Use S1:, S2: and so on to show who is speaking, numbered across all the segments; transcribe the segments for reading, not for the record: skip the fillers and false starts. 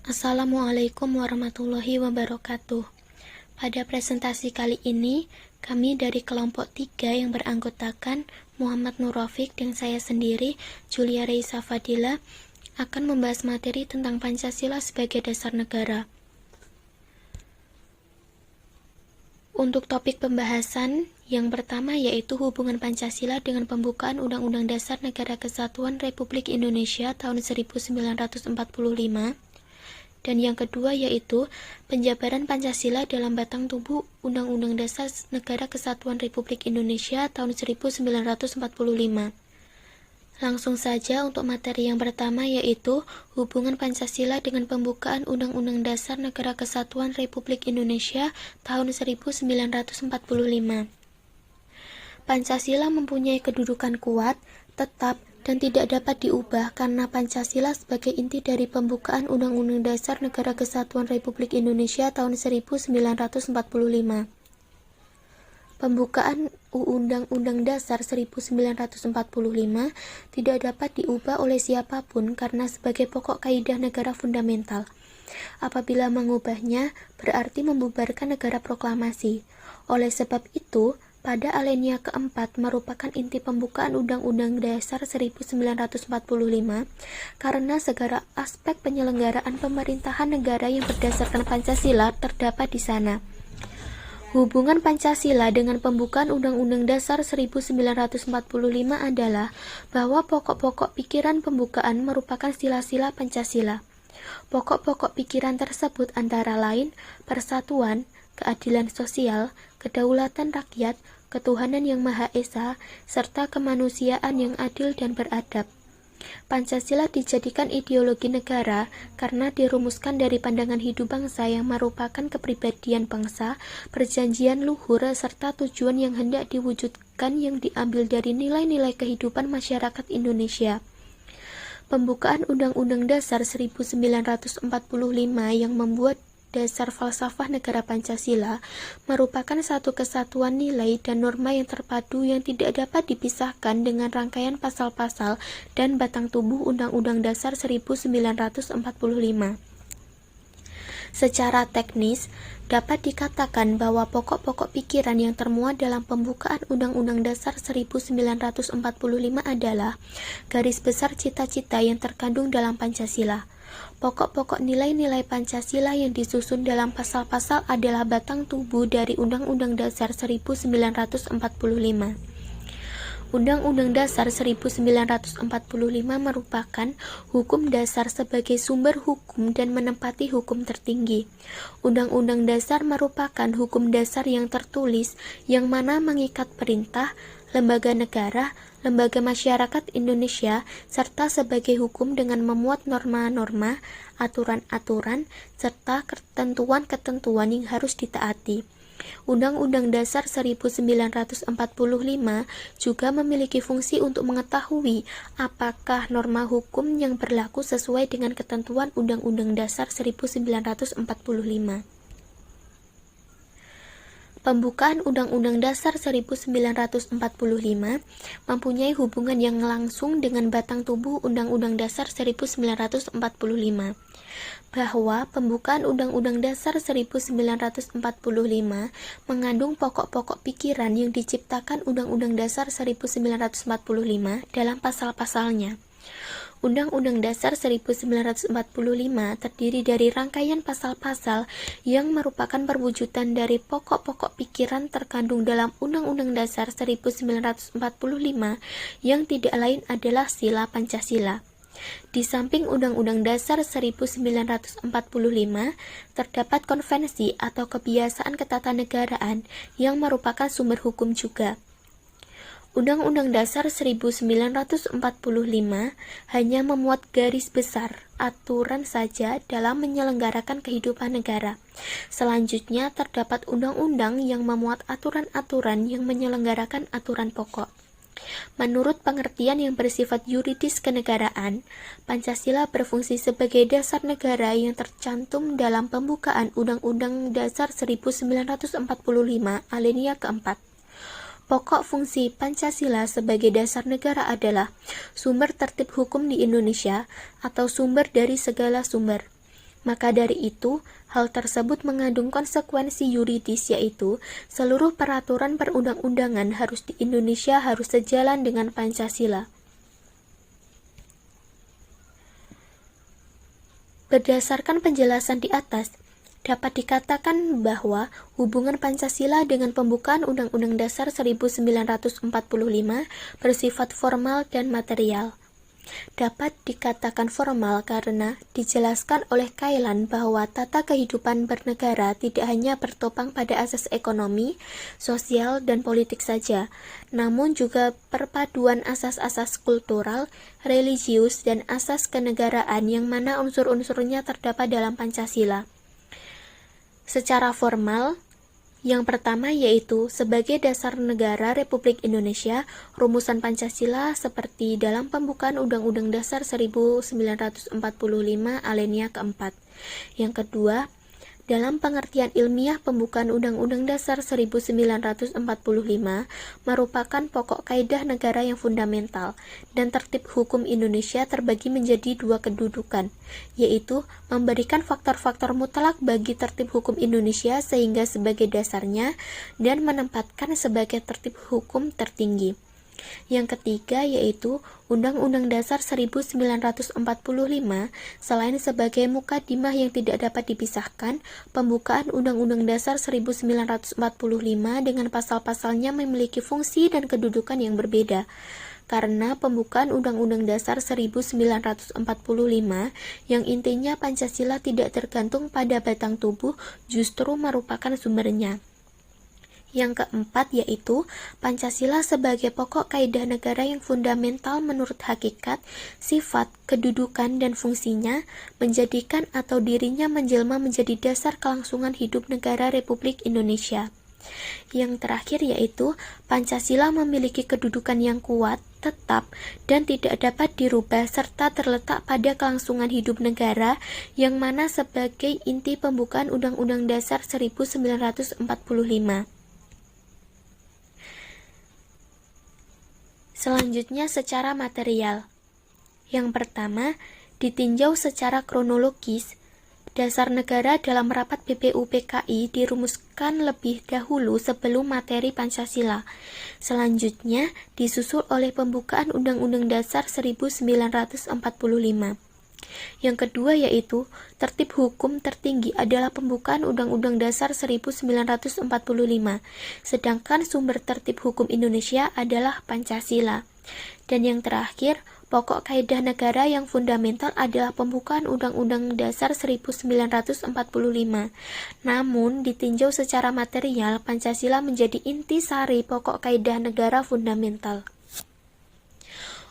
S1: Assalamualaikum warahmatullahi wabarakatuh. Pada presentasi kali ini, kami dari kelompok 3 yang beranggotakan Muhammad Nur Rafiq dan saya sendiri, Julia Reisa Fadila, akan membahas materi tentang Pancasila sebagai dasar negara. Untuk topik pembahasan yang pertama yaitu hubungan Pancasila dengan pembukaan Undang-Undang Dasar Negara Kesatuan Republik Indonesia tahun 1945. Dan yang kedua yaitu penjabaran Pancasila dalam batang tubuh Undang-Undang Dasar Negara Kesatuan Republik Indonesia tahun 1945. Langsung saja untuk materi yang pertama yaitu hubungan Pancasila dengan pembukaan Undang-Undang Dasar Negara Kesatuan Republik Indonesia tahun 1945. Pancasila mempunyai kedudukan kuat, tetap, dan tidak dapat diubah karena Pancasila sebagai inti dari pembukaan Undang-Undang Dasar Negara Kesatuan Republik Indonesia tahun 1945. Pembukaan Undang-Undang Dasar 1945 tidak dapat diubah oleh siapapun karena sebagai pokok kaidah negara fundamental. Apabila mengubahnya, berarti membubarkan negara proklamasi. Oleh sebab itu, pada alinea keempat merupakan inti pembukaan Undang-Undang Dasar 1945 karena segala aspek penyelenggaraan pemerintahan negara yang berdasarkan Pancasila terdapat di sana. Hubungan Pancasila dengan pembukaan Undang-Undang Dasar 1945 adalah bahwa pokok-pokok pikiran pembukaan merupakan sila-sila Pancasila. Pokok-pokok pikiran tersebut antara lain persatuan, keadilan sosial, kedaulatan rakyat, ketuhanan yang Maha Esa, serta kemanusiaan yang adil dan beradab. Pancasila dijadikan ideologi negara karena dirumuskan dari pandangan hidup bangsa yang merupakan kepribadian bangsa, perjanjian luhur, serta tujuan yang hendak diwujudkan yang diambil dari nilai-nilai kehidupan masyarakat Indonesia. Pembukaan Undang-Undang Dasar 1945 yang membuat dasar falsafah negara Pancasila merupakan satu kesatuan nilai dan norma yang terpadu yang tidak dapat dipisahkan dengan rangkaian pasal-pasal dan batang tubuh Undang-Undang Dasar 1945. Secara teknis, dapat dikatakan bahwa pokok-pokok pikiran yang termuat dalam pembukaan Undang-Undang Dasar 1945 adalah garis besar cita-cita yang terkandung dalam Pancasila. Pokok-pokok nilai-nilai Pancasila yang disusun dalam pasal-pasal adalah batang tubuh dari Undang-Undang Dasar 1945. Undang-Undang Dasar 1945 merupakan hukum dasar sebagai sumber hukum dan menempati hukum tertinggi. Undang-Undang Dasar merupakan hukum dasar yang tertulis yang mana mengikat perintah, lembaga negara, lembaga masyarakat Indonesia, serta sebagai hukum dengan memuat norma-norma, aturan-aturan, serta ketentuan-ketentuan yang harus ditaati. Undang-Undang Dasar 1945 juga memiliki fungsi untuk mengetahui apakah norma hukum yang berlaku sesuai dengan ketentuan Undang-Undang Dasar 1945. Pembukaan Undang-Undang Dasar 1945 mempunyai hubungan yang langsung dengan batang tubuh Undang-Undang Dasar 1945, bahwa pembukaan Undang-Undang Dasar 1945 mengandung pokok-pokok pikiran yang diciptakan Undang-Undang Dasar 1945 dalam pasal-pasalnya. Undang-Undang Dasar 1945 terdiri dari rangkaian pasal-pasal yang merupakan perwujudan dari pokok-pokok pikiran terkandung dalam Undang-Undang Dasar 1945 yang tidak lain adalah sila Pancasila. Di samping Undang-Undang Dasar 1945, terdapat konvensi atau kebiasaan ketatanegaraan yang merupakan sumber hukum juga. Undang-Undang Dasar 1945 hanya memuat garis besar aturan saja dalam menyelenggarakan kehidupan negara. Selanjutnya terdapat undang-undang yang memuat aturan-aturan yang menyelenggarakan aturan pokok. Menurut pengertian yang bersifat yuridis kenegaraan, Pancasila berfungsi sebagai dasar negara yang tercantum dalam pembukaan Undang-Undang Dasar 1945 alinea keempat. Pokok fungsi Pancasila sebagai dasar negara adalah sumber tertib hukum di Indonesia atau sumber dari segala sumber, Maka dari itu, hal tersebut mengandung konsekuensi yuridis, yaitu seluruh peraturan perundang-undangan di Indonesia harus sejalan dengan Pancasila. Berdasarkan penjelasan di atas, dapat dikatakan bahwa hubungan Pancasila dengan pembukaan Undang-Undang Dasar 1945 bersifat formal dan material. Dapat dikatakan formal karena dijelaskan oleh Kailan bahwa tata kehidupan bernegara tidak hanya bertopang pada asas ekonomi, sosial, dan politik saja, namun juga perpaduan asas-asas kultural, religius, dan asas kenegaraan yang mana unsur-unsurnya terdapat dalam Pancasila. Secara formal, yang pertama yaitu sebagai dasar negara Republik Indonesia, rumusan Pancasila seperti dalam pembukaan Undang-Undang Dasar 1945 alinea keempat. Yang kedua, dalam pengertian ilmiah pembukaan Undang-Undang Dasar 1945 merupakan pokok kaidah negara yang fundamental, dan tertib hukum Indonesia terbagi menjadi dua kedudukan, yaitu memberikan faktor-faktor mutlak bagi tertib hukum Indonesia sehingga sebagai dasarnya, dan menempatkan sebagai tertib hukum tertinggi. Yang ketiga yaitu Undang-Undang Dasar 1945 selain sebagai mukadimah yang tidak dapat dipisahkan, pembukaan Undang-Undang Dasar 1945 dengan pasal-pasalnya memiliki fungsi dan kedudukan yang berbeda. Karena pembukaan Undang-Undang Dasar 1945 yang intinya Pancasila tidak tergantung pada batang tubuh justru merupakan sumbernya. Yang keempat yaitu Pancasila sebagai pokok kaidah negara yang fundamental menurut hakikat, sifat, kedudukan, dan fungsinya, menjadikan atau dirinya menjelma menjadi dasar kelangsungan hidup negara Republik Indonesia. Yang terakhir yaitu Pancasila memiliki kedudukan yang kuat, tetap, dan tidak dapat dirubah serta terletak pada kelangsungan hidup negara yang mana sebagai inti pembukaan Undang-Undang Dasar 1945. Selanjutnya secara material. Yang pertama, ditinjau secara kronologis, dasar negara dalam rapat BPUPKI dirumuskan lebih dahulu sebelum materi Pancasila. Selanjutnya, disusul oleh pembukaan Undang-Undang Dasar 1945. Yang kedua yaitu, tertib hukum tertinggi adalah pembukaan Undang-Undang Dasar 1945, sedangkan sumber tertib hukum Indonesia adalah Pancasila. Dan yang terakhir, pokok kaidah negara yang fundamental adalah pembukaan Undang-Undang Dasar 1945. Namun, ditinjau secara material, Pancasila menjadi inti sari pokok kaidah negara fundamental.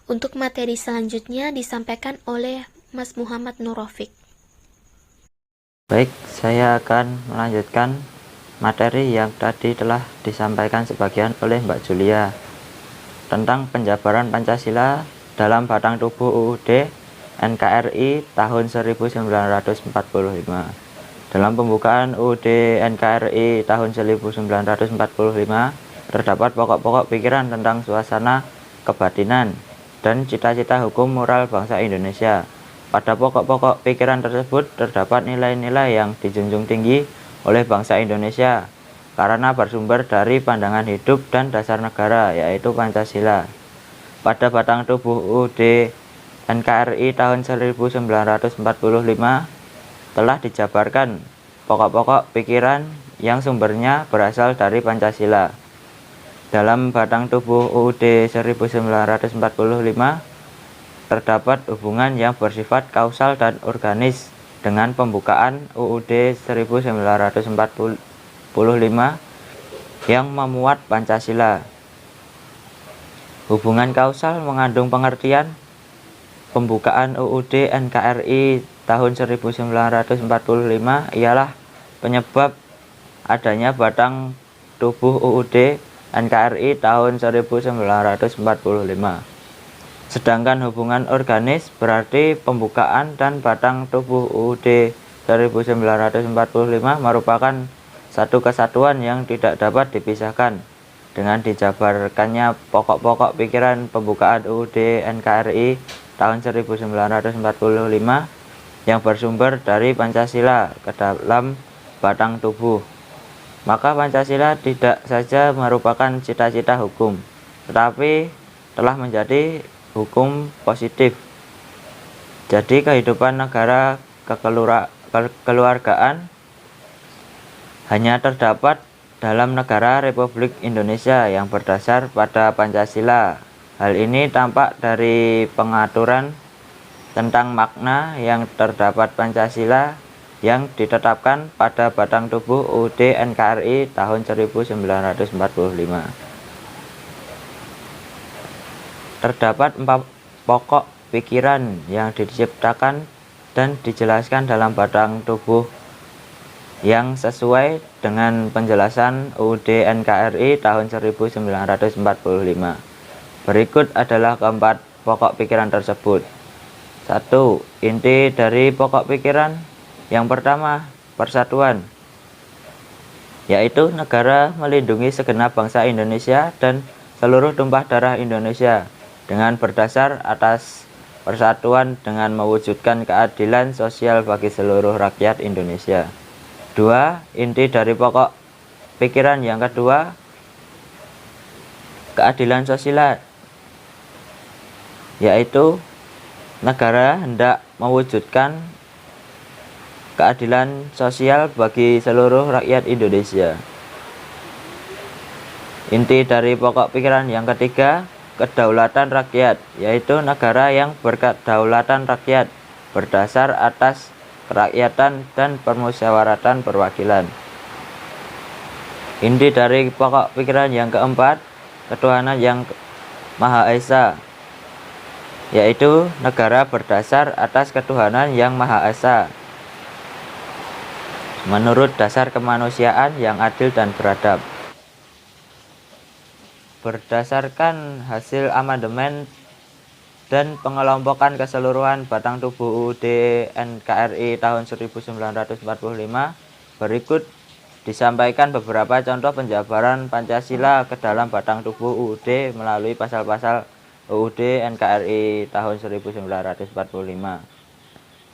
S1: Untuk materi selanjutnya disampaikan oleh Mas Muhammad Nurofik.
S2: Baik, saya akan melanjutkan materi yang tadi telah disampaikan sebagian oleh Mbak Julia tentang penjabaran Pancasila dalam batang tubuh UUD NKRI tahun 1945. Dalam pembukaan UUD NKRI tahun 1945 terdapat pokok-pokok pikiran tentang suasana kebatinan dan cita-cita hukum moral bangsa Indonesia. Pada pokok-pokok pikiran tersebut terdapat nilai-nilai yang dijunjung tinggi oleh bangsa Indonesia karena bersumber dari pandangan hidup dan dasar negara, yaitu Pancasila. Pada batang tubuh UUD NKRI tahun 1945 telah dijabarkan pokok-pokok pikiran yang sumbernya berasal dari Pancasila. Dalam batang tubuh UUD 1945 terdapat hubungan yang bersifat kausal dan organis dengan pembukaan UUD 1945 yang memuat Pancasila. Hubungan kausal mengandung pengertian pembukaan UUD NKRI tahun 1945 ialah penyebab adanya batang tubuh UUD NKRI tahun 1945. Sedangkan hubungan organis berarti pembukaan dan batang tubuh UUD 1945 merupakan satu kesatuan yang tidak dapat dipisahkan. Dengan dijabarkannya pokok-pokok pikiran pembukaan UUD NKRI tahun 1945 yang bersumber dari Pancasila ke dalam batang tubuh. Maka Pancasila tidak saja merupakan cita-cita hukum, tetapi telah menjadi hukum positif. Jadi kehidupan negara kekeluargaan hanya terdapat dalam negara Republik Indonesia yang berdasar pada Pancasila. Hal ini tampak dari pengaturan tentang makna yang terdapat Pancasila yang ditetapkan pada batang tubuh UUD NKRI tahun 1945. Terdapat 4 pokok pikiran yang diciptakan dan dijelaskan dalam batang tubuh yang sesuai dengan penjelasan UUD NKRI tahun 1945. Berikut adalah keempat pokok pikiran tersebut. 1. Inti dari pokok pikiran. Yang pertama, persatuan, yaitu negara melindungi segenap bangsa Indonesia dan seluruh tumpah darah Indonesia dengan berdasar atas persatuan dengan mewujudkan keadilan sosial bagi seluruh rakyat Indonesia. 2. Inti dari pokok pikiran yang kedua, keadilan sosial, yaitu negara hendak mewujudkan keadilan sosial bagi seluruh rakyat Indonesia. Inti dari pokok pikiran yang ketiga, kedaulatan rakyat, yaitu negara yang berkedaulatan rakyat berdasar atas kerakyatan dan permusyawaratan perwakilan. Inti dari pokok pikiran yang keempat, ketuhanan yang Maha Esa, yaitu negara berdasar atas ketuhanan yang Maha Esa menurut dasar kemanusiaan yang adil dan beradab. Berdasarkan hasil amandemen dan pengelompokan keseluruhan batang tubuh UUD NKRI tahun 1945, berikut disampaikan beberapa contoh penjabaran Pancasila ke dalam batang tubuh UUD melalui pasal-pasal UUD NKRI tahun 1945.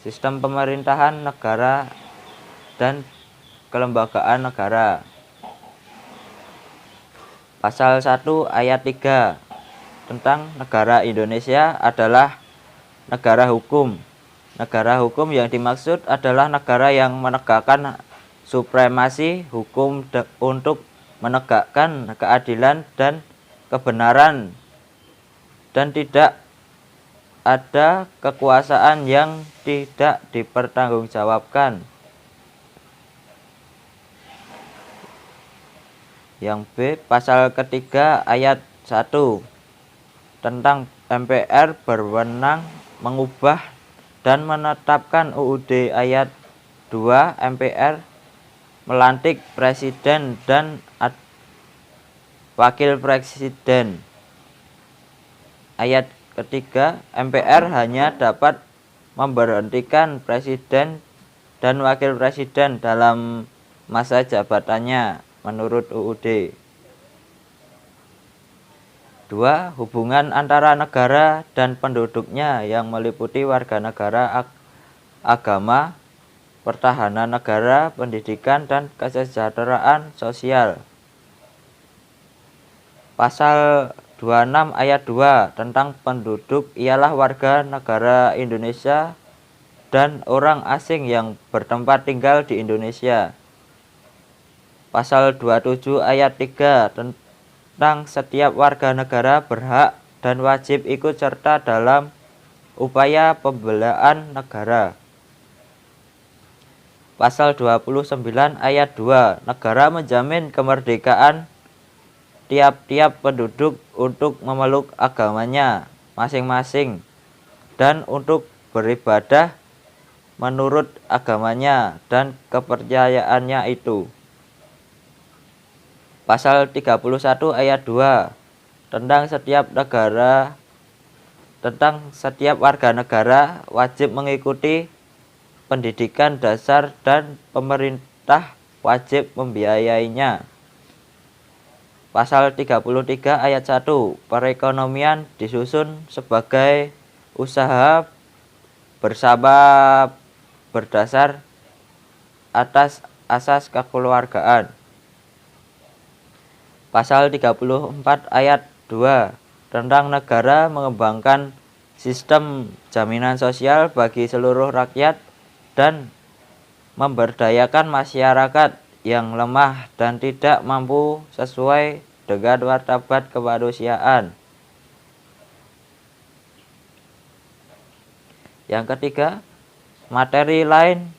S2: Sistem pemerintahan negara dan kelembagaan negara. Pasal 1 ayat 3 tentang negara Indonesia adalah negara hukum. Negara hukum yang dimaksud adalah negara yang menegakkan supremasi hukum untuk menegakkan keadilan dan kebenaran, dan tidak ada kekuasaan yang tidak dipertanggungjawabkan. Yang B, pasal ketiga ayat 1 tentang MPR berwenang mengubah dan menetapkan UUD. Ayat 2, MPR melantik presiden dan wakil presiden. Ayat ketiga, MPR hanya dapat memberhentikan presiden dan wakil presiden dalam masa jabatannya menurut UUD. 2. Hubungan antara negara dan penduduknya yang meliputi warga negara, agama, pertahanan negara, pendidikan, dan kesejahteraan sosial. Pasal 26 ayat 2 tentang penduduk ialah warga negara Indonesia dan orang asing yang bertempat tinggal di Indonesia. Pasal 27 ayat 3 tentang setiap warga negara berhak dan wajib ikut serta dalam upaya pembelaan negara. Pasal 29 ayat 2, negara menjamin kemerdekaan tiap-tiap penduduk untuk memeluk agamanya masing-masing dan untuk beribadah menurut agamanya dan kepercayaannya itu. Pasal 31 ayat 2 tentang setiap warga negara wajib mengikuti pendidikan dasar dan pemerintah wajib membiayainya. Pasal 33 ayat 1, perekonomian disusun sebagai usaha bersama berdasar atas asas kekeluargaan. Pasal 34 ayat 2 tentang negara mengembangkan sistem jaminan sosial bagi seluruh rakyat dan memberdayakan masyarakat yang lemah dan tidak mampu sesuai dengan martabat kemanusiaan. Yang ketiga, materi lain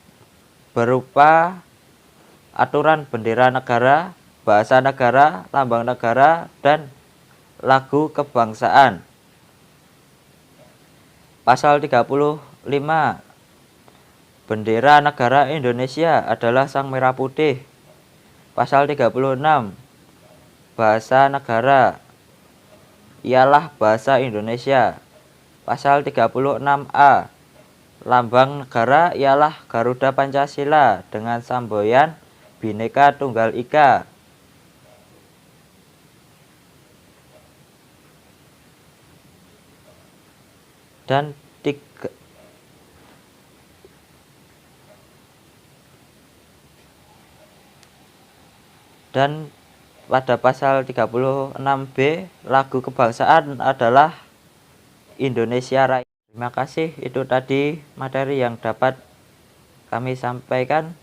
S2: berupa aturan bendera negara, bahasa negara, lambang negara, dan lagu kebangsaan. Pasal 35, bendera negara Indonesia adalah sang merah putih. Pasal 36, bahasa negara ialah bahasa Indonesia. Pasal 36A, lambang negara ialah Garuda Pancasila dengan semboyan Bhinneka Tunggal Ika. Dan pada pasal 36B, lagu kebangsaan adalah Indonesia Raya. Terima kasih, itu tadi materi yang dapat kami sampaikan.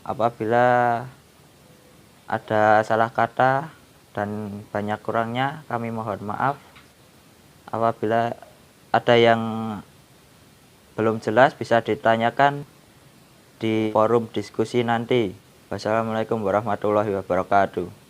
S2: Apabila ada salah kata dan banyak kurangnya, kami mohon maaf. Apabila ada yang belum jelas, bisa ditanyakan di forum diskusi nanti. Wassalamualaikum warahmatullahi wabarakatuh.